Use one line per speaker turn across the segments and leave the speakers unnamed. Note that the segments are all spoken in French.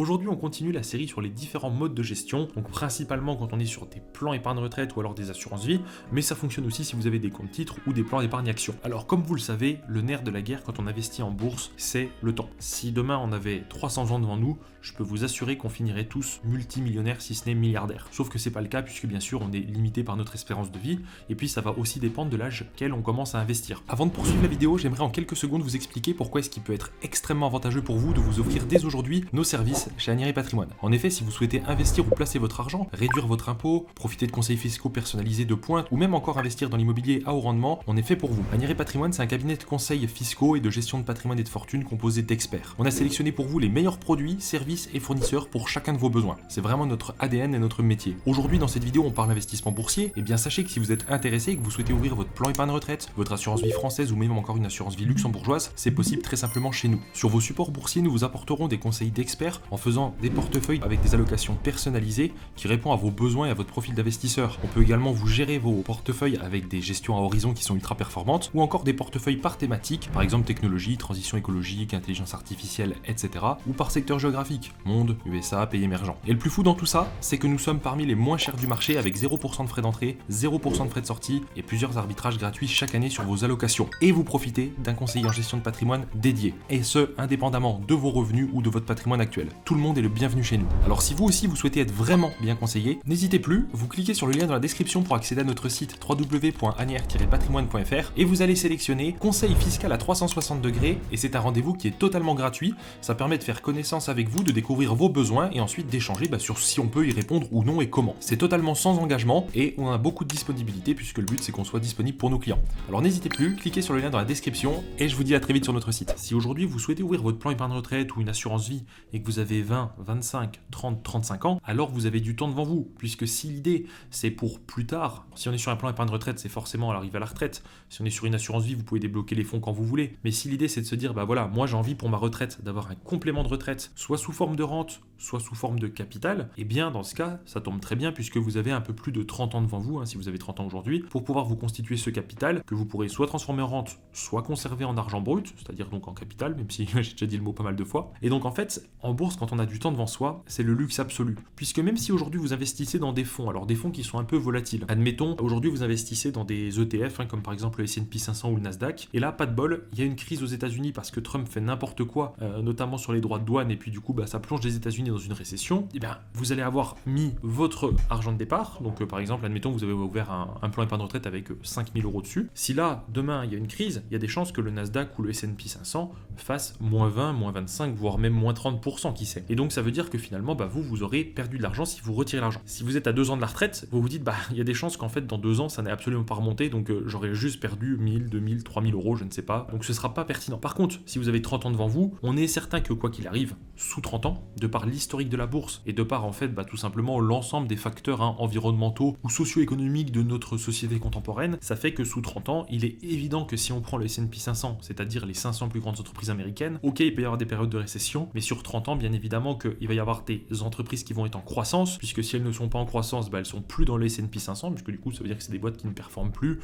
Aujourd'hui, on continue la série sur les différents modes de gestion, donc principalement quand on est sur des plans épargne retraite ou alors des assurances vie, mais ça fonctionne aussi si vous avez des comptes titres ou des plans d'épargne action. Alors comme vous le savez, le nerf de la guerre quand on investit en bourse, c'est le temps. Si demain on avait 300 ans devant nous, je peux vous assurer qu'on finirait tous multimillionnaires si ce n'est milliardaires. Sauf que c'est pas le cas puisque bien sûr on est limité par notre espérance de vie et puis ça va aussi dépendre de l'âge auquel on commence à investir. Avant de poursuivre la vidéo, j'aimerais en quelques secondes vous expliquer pourquoi est-ce qu'il peut être extrêmement avantageux pour vous de vous offrir dès aujourd'hui nos services chez Agnières Patrimoine. En effet, si vous souhaitez investir ou placer votre argent, réduire votre impôt, profiter de conseils fiscaux personnalisés de pointe ou même encore investir dans l'immobilier à haut rendement, on est fait pour vous. Agnières Patrimoine, c'est un cabinet de conseils fiscaux et de gestion de patrimoine et de fortune composé d'experts. On a sélectionné pour vous les meilleurs produits, services et fournisseurs pour chacun de vos besoins. C'est vraiment notre ADN et notre métier. Aujourd'hui, dans cette vidéo, on parle investissement boursier. Et bien, sachez que si vous êtes intéressé et que vous souhaitez ouvrir votre plan épargne retraite, votre assurance vie française ou même encore une assurance vie luxembourgeoise, c'est possible très simplement chez nous. Sur vos supports boursiers, nous vous apporterons des conseils d'experts en faisant des portefeuilles avec des allocations personnalisées qui répondent à vos besoins et à votre profil d'investisseur. On peut également vous gérer vos portefeuilles avec des gestions à horizon qui sont ultra performantes ou encore des portefeuilles par thématique, par exemple technologie, transition écologique, intelligence artificielle, etc. ou par secteur géographique. Monde, USA, pays émergents. Et le plus fou dans tout ça, c'est que nous sommes parmi les moins chers du marché avec 0% de frais d'entrée, 0% de frais de sortie et plusieurs arbitrages gratuits chaque année sur vos allocations. Et vous profitez d'un conseiller en gestion de patrimoine dédié. Et ce, indépendamment de vos revenus ou de votre patrimoine actuel. Tout le monde est le bienvenu chez nous. Alors si vous aussi vous souhaitez être vraiment bien conseillé, n'hésitez plus, vous cliquez sur le lien dans la description pour accéder à notre site www.agnières-patrimoine.fr et vous allez sélectionner conseil fiscal à 360 degrés et c'est un rendez-vous qui est totalement gratuit. Ça permet de faire connaissance avec vous, de découvrir vos besoins et ensuite d'échanger sur si on peut y répondre ou non et comment. C'est totalement sans engagement et on a beaucoup de disponibilité puisque le but c'est qu'on soit disponible pour nos clients. Alors n'hésitez plus, cliquez sur le lien dans la description et je vous dis à très vite sur notre site. Si aujourd'hui vous souhaitez ouvrir votre plan épargne retraite ou une assurance vie et que vous avez 20, 25, 30, 35 ans, alors vous avez du temps devant vous puisque si l'idée c'est pour plus tard, si on est sur un plan épargne retraite c'est forcément à l'arrivée à la retraite, si on est sur une assurance vie vous pouvez débloquer les fonds quand vous voulez, mais si l'idée c'est de se dire bah voilà, moi j'ai envie pour ma retraite d'avoir un complément de retraite soit sous forme de rente, soit sous forme de capital, et bien dans ce cas, ça tombe très bien puisque vous avez un peu plus de 30 ans devant vous, si vous avez 30 ans aujourd'hui, pour pouvoir vous constituer ce capital que vous pourrez soit transformer en rente, soit conserver en argent brut, c'est-à-dire donc en capital, même si j'ai déjà dit le mot pas mal de fois. Et donc en fait, en bourse, quand on a du temps devant soi, c'est le luxe absolu. Puisque même si aujourd'hui vous investissez dans des fonds, alors des fonds qui sont un peu volatiles, admettons, aujourd'hui vous investissez dans des ETF, comme par exemple le S&P 500 ou le Nasdaq, et là, pas de bol, il y a une crise aux États-Unis parce que Trump fait n'importe quoi, notamment sur les droits de douane, et puis du coup, ça plonge les États-Unis dans une récession, et bien vous allez avoir mis votre argent de départ, donc par exemple, admettons vous avez ouvert un plan épargne retraite avec 5000 euros dessus, si là, demain, il y a une crise, il y a des chances que le Nasdaq ou le S&P 500 fasse moins 20, moins 25, voire même moins 30%, qui sait. Et donc ça veut dire que finalement, vous aurez perdu de l'argent si vous retirez l'argent. Si vous êtes à 2 ans de la retraite, vous vous dites, il y a des chances qu'en fait, dans 2 ans, ça n'est absolument pas remonté, donc j'aurais juste perdu 1000, 2000, 3000 euros, je ne sais pas, donc ce sera pas pertinent. Par contre, si vous avez 30 ans devant vous, on est certain que quoi qu'il arrive, sous 30 ans, de par l'historique de la bourse et de par en fait tout simplement l'ensemble des facteurs environnementaux ou socio-économiques de notre société contemporaine, ça fait que sous 30 ans, il est évident que si on prend le S&P 500, c'est-à-dire les 500 plus grandes entreprises américaines, ok, il peut y avoir des périodes de récession, mais sur 30 ans, bien évidemment qu'il va y avoir des entreprises qui vont être en croissance, puisque si elles ne sont pas en croissance, elles sont plus dans le S&P 500, puisque du coup, ça veut dire que c'est des boîtes qui ne performent plus,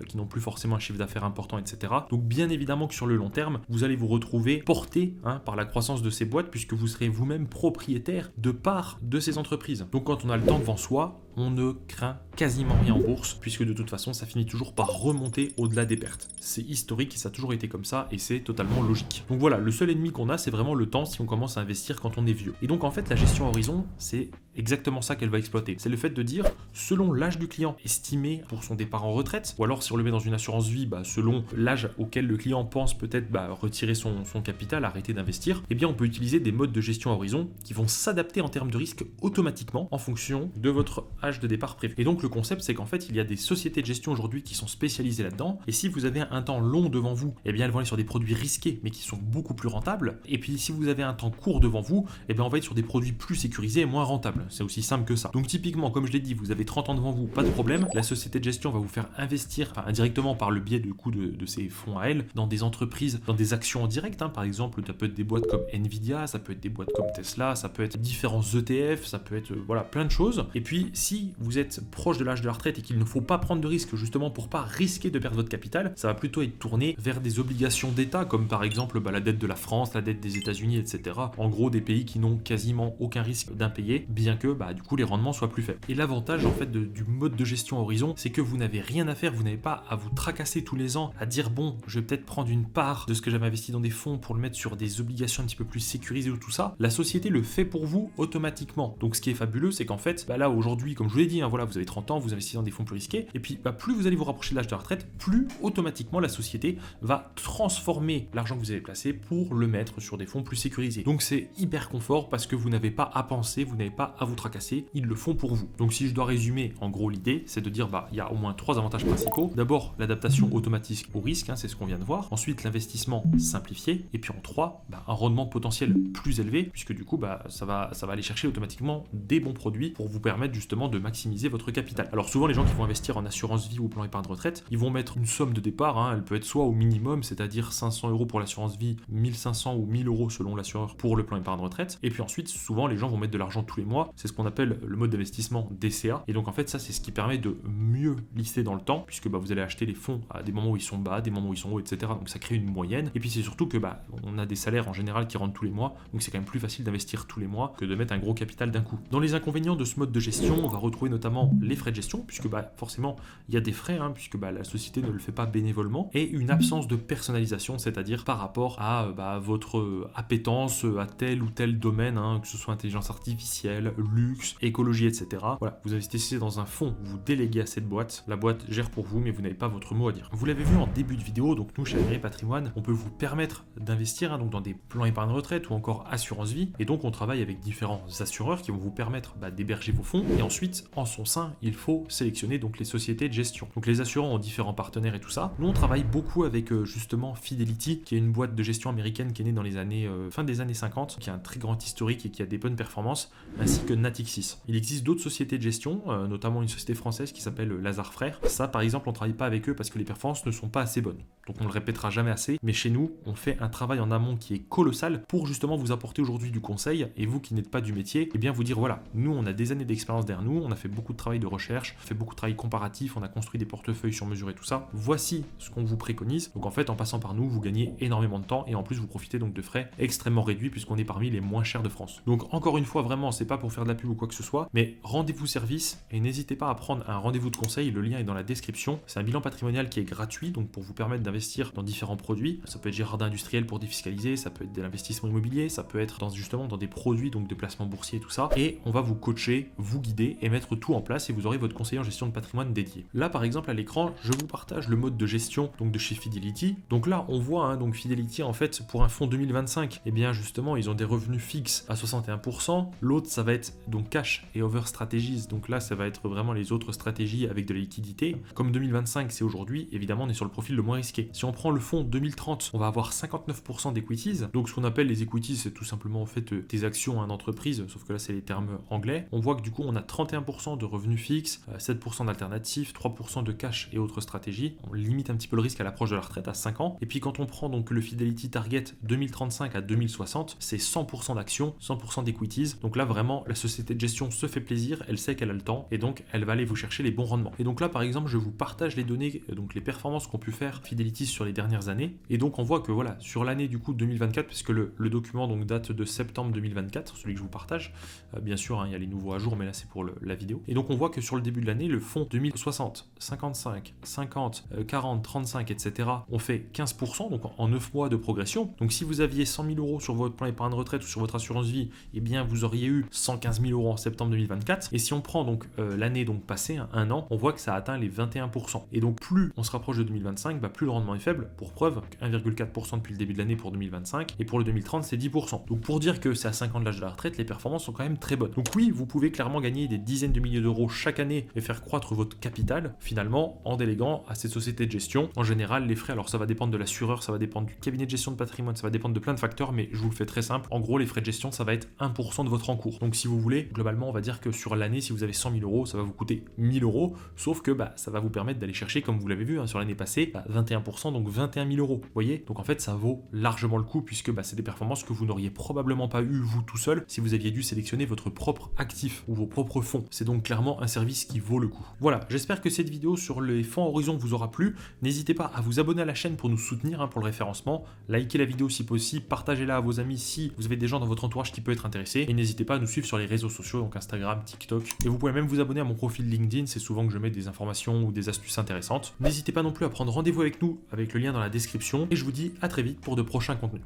qui n'ont plus forcément un chiffre d'affaires important, etc. Donc bien évidemment que sur le long terme, vous allez vous retrouver porté par la croissance de ces boîtes, puisque vous serez vous-même propriétaire de part de ces entreprises. Donc quand on a le temps devant soi, on ne craint quasiment rien en bourse, puisque de toute façon, ça finit toujours par remonter au-delà des pertes. C'est historique et ça a toujours été comme ça, et c'est totalement logique. Donc voilà, le seul ennemi qu'on a, c'est vraiment le temps si on commence à investir quand on est vieux. Et donc en fait, la gestion à horizon, c'est exactement ça qu'elle va exploiter. C'est le fait de dire, selon l'âge du client estimé pour son départ en retraite, ou alors si on le met dans une assurance vie, selon l'âge auquel le client pense peut-être retirer son capital, arrêter d'investir, eh bien on peut utiliser des modes de gestion à horizon qui vont s'adapter en termes de risque automatiquement en fonction de votre âge de départ prévu. Et donc le concept, c'est qu'en fait, il y a des sociétés de gestion aujourd'hui qui sont spécialisées là-dedans, et si vous avez un temps long devant vous, eh bien elles vont aller sur des produits risqués, mais qui sont beaucoup plus rentables, et puis si vous avez un temps court devant vous, eh bien on va être sur des produits plus sécurisés et moins rentables. C'est aussi simple que ça. Donc typiquement, comme je l'ai dit, vous avez 30 ans devant vous, pas de problème, la société de gestion va vous faire investir, indirectement par le biais du coup de ses fonds à elle, dans des entreprises, dans des actions en direct, par exemple, ça peut être des boîtes comme Nvidia, ça peut être des boîtes comme Tesla, ça peut être différents ETF, ça peut être plein de choses. Et puis si vous êtes proche proche de l'âge de la retraite et qu'il ne faut pas prendre de risques justement pour pas risquer de perdre votre capital, ça va plutôt être tourné vers des obligations d'État comme par exemple la dette de la France, la dette des États-Unis, etc. En gros, des pays qui n'ont quasiment aucun risque d'impayé, bien que du coup les rendements soient plus faibles. Et l'avantage en fait du mode de gestion Horizon, c'est que vous n'avez rien à faire, vous n'avez pas à vous tracasser tous les ans, à dire bon, je vais peut-être prendre une part de ce que j'avais investi dans des fonds pour le mettre sur des obligations un petit peu plus sécurisées ou tout ça. La société le fait pour vous automatiquement. Donc ce qui est fabuleux, c'est qu'en fait, là aujourd'hui, comme je vous l'ai dit, voilà, vous avez 30 ans, vous investissez dans des fonds plus risqués, et puis plus vous allez vous rapprocher de l'âge de la retraite, plus automatiquement la société va transformer l'argent que vous avez placé pour le mettre sur des fonds plus sécurisés. Donc c'est hyper confort parce que vous n'avez pas à penser, vous n'avez pas à vous tracasser, ils le font pour vous. Donc si je dois résumer, en gros l'idée, c'est de dire il y a au moins 3 avantages principaux. D'abord, l'adaptation automatique au risque, c'est ce qu'on vient de voir. Ensuite, l'investissement simplifié. Et puis en 3, un rendement potentiel plus élevé, puisque du coup, ça va aller chercher automatiquement des bons produits pour vous permettre justement de maximiser votre capital. Alors souvent, les gens qui vont investir en assurance vie ou plan épargne retraite, ils vont mettre une somme de départ, elle peut être soit au minimum, c'est-à-dire 500 € pour l'assurance vie, 1500 ou 1000 € selon l'assureur pour le plan épargne retraite. Et puis ensuite, souvent, les gens vont mettre de l'argent tous les mois. C'est ce qu'on appelle le mode d'investissement DCA. Et donc en fait, ça, c'est ce qui permet de mieux lister dans le temps, puisque vous allez acheter les fonds à des moments où ils sont bas, des moments où ils sont hauts, etc. Donc ça crée une moyenne. Et puis c'est surtout que on a des salaires en général qui rentrent tous les mois, donc c'est quand même plus facile d'investir tous les mois que de mettre un gros capital d'un coup. Dans les inconvénients de ce mode de gestion, on va retrouver notamment les frais de gestion, puisque forcément il y a des frais, puisque la société ne le fait pas bénévolement, et une absence de personnalisation, c'est-à-dire par rapport à votre appétence à tel ou tel domaine, que ce soit intelligence artificielle, luxe, écologie, etc. Voilà, vous investissez dans un fonds, vous déléguez à cette boîte, la boîte gère pour vous, mais vous n'avez pas votre mot à dire. Vous l'avez vu en début de vidéo, donc nous chez Agréé Patrimoine, on peut vous permettre d'investir donc dans des plans épargne retraite ou encore assurance vie, et donc on travaille avec différents assureurs qui vont vous permettre d'héberger vos fonds, et ensuite en son sein il faut sélectionner donc les sociétés de gestion. Donc les assureurs ont différents partenaires et tout ça. Nous on travaille beaucoup avec justement Fidelity, qui est une boîte de gestion américaine qui est née dans les années fin des années 50, qui a un très grand historique et qui a des bonnes performances, ainsi que Natixis. Il existe d'autres sociétés de gestion, notamment une société française qui s'appelle Lazare Frères. Ça par exemple on travaille pas avec eux parce que les performances ne sont pas assez bonnes. Donc on le répétera jamais assez, mais chez nous on fait un travail en amont qui est colossal pour justement vous apporter aujourd'hui du conseil, et vous qui n'êtes pas du métier, et bien vous dire voilà, nous on a des années d'expérience derrière nous, on a fait beaucoup de travail de recherche, fait beaucoup de travail comparatif, on a construit des portefeuilles sur mesure et tout ça. Voici ce qu'on vous préconise. Donc en fait en passant par nous, vous gagnez énormément de temps et en plus vous profitez donc de frais extrêmement réduits puisqu'on est parmi les moins chers de France. Donc encore une fois vraiment, c'est pas pour faire de la pub ou quoi que ce soit, mais rendez-vous service et n'hésitez pas à prendre un rendez-vous de conseil, le lien est dans la description. C'est un bilan patrimonial qui est gratuit, donc pour vous permettre d'investir dans différents produits. Ça peut être jardin industriel pour défiscaliser, ça peut être de l'investissement immobilier, ça peut être justement dans des produits donc de placement boursier et tout ça. Et on va vous coacher, vous guider et mettre tout en place et vous aurez votre conseiller en gestion de patrimoine dédié. Là par exemple à l'écran, je vous partage le mode de gestion donc de chez Fidelity. Donc là on voit donc Fidelity en fait pour un fonds 2025, et bien justement ils ont des revenus fixes à 61%. L'autre ça va être donc cash et over strategies. Donc là ça va être vraiment les autres stratégies avec de la liquidité. Comme 2025 c'est aujourd'hui, évidemment on est sur le profil le moins risqué. Si on prend le fonds 2030, on va avoir 59% d'equities. Donc ce qu'on appelle les equities, c'est tout simplement en fait des actions d'entreprise, sauf que là c'est les termes anglais. On voit que du coup on a 31% de revenus fixes, 7% d'alternatifs, 3% de cash et autres stratégies. On limite un petit peu le risque à l'approche de la retraite à 5 ans. Et puis quand on prend donc le Fidelity Target 2035 à 2060, c'est 100% d'actions, 100% d'equities. Donc là vraiment la société de gestion se fait plaisir, elle sait qu'elle a le temps et donc elle va aller vous chercher les bons rendements. Et donc là par exemple je vous partage les données, donc les performances qu'ont pu faire Fidelity sur les dernières années. Et donc on voit que voilà, sur l'année du coup 2024, puisque le document donc date de septembre 2024, celui que je vous partage, bien sûr il y a les nouveaux à jour, mais là c'est pour la vidéo. Et donc on voit que sur le début de l'année, le fonds 2060, 55, 50, 40, 35, etc. ont fait 15%, donc en 9 mois de progression. Donc si vous aviez 100 000 € sur votre plan épargne retraite ou sur votre assurance vie, eh bien vous auriez eu 115 000 € en septembre 2024. Et si on prend donc l'année donc passée, un an, on voit que ça a atteint les 21%. Et donc plus on se rapproche de 2025, plus le rendement est faible. Pour preuve, 1,4% depuis le début de l'année pour 2025, et pour le 2030 c'est 10%. Donc pour dire que c'est à 5 ans de l'âge de la retraite, les performances sont quand même très bonnes. Donc oui, vous pouvez clairement gagner des dizaines de milliers d'euros chaque année et faire croître votre capital finalement en déléguant à ces sociétés de gestion. En général, les frais, alors ça va dépendre de l'assureur, ça va dépendre du cabinet de gestion de patrimoine, ça va dépendre de plein de facteurs, mais je vous le fais très simple. En gros, les frais de gestion, ça va être 1% de votre encours. Donc si vous voulez, globalement, on va dire que sur l'année, si vous avez 100 000 €, ça va vous coûter 1 000 €, sauf que ça va vous permettre d'aller chercher, comme vous l'avez vu sur l'année passée, 21%, donc 21 000 €. Vous voyez? Donc en fait, ça vaut largement le coup, puisque c'est des performances que vous n'auriez probablement pas eu vous tout seul si vous aviez dû sélectionner votre propre actif ou vos propres fonds. C'est donc clairement un service service qui vaut le coup. Voilà, j'espère que cette vidéo sur les fonds Horizon vous aura plu. N'hésitez pas à vous abonner à la chaîne pour nous soutenir pour le référencement. Likez la vidéo si possible, partagez-la à vos amis si vous avez des gens dans votre entourage qui peuvent être intéressés. Et n'hésitez pas à nous suivre sur les réseaux sociaux, donc Instagram, TikTok. Et vous pouvez même vous abonner à mon profil LinkedIn, c'est souvent que je mets des informations ou des astuces intéressantes. N'hésitez pas non plus à prendre rendez-vous avec nous avec le lien dans la description. Et je vous dis à très vite pour de prochains contenus.